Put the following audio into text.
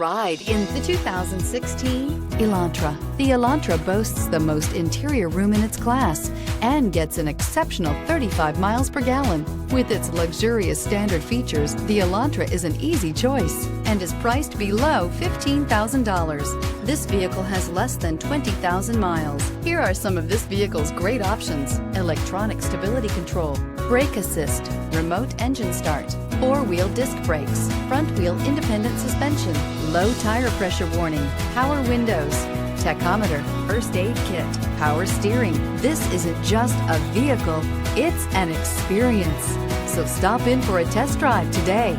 Ride in the 2016 Elantra. The Elantra boasts the most interior room in its class and gets an exceptional 35 miles per gallon. With its luxurious standard features, the Elantra is an easy choice and is priced below $15,000. This vehicle has less than 20,000 miles. Here are some of this vehicle's great options: electronic stability control, brake assist, remote engine start, four-wheel disc brakes, front-wheel independent suspension, low tire pressure warning, power windows, tachometer, first aid kit, power steering. This isn't just a vehicle, it's an experience. So stop in for a test drive today.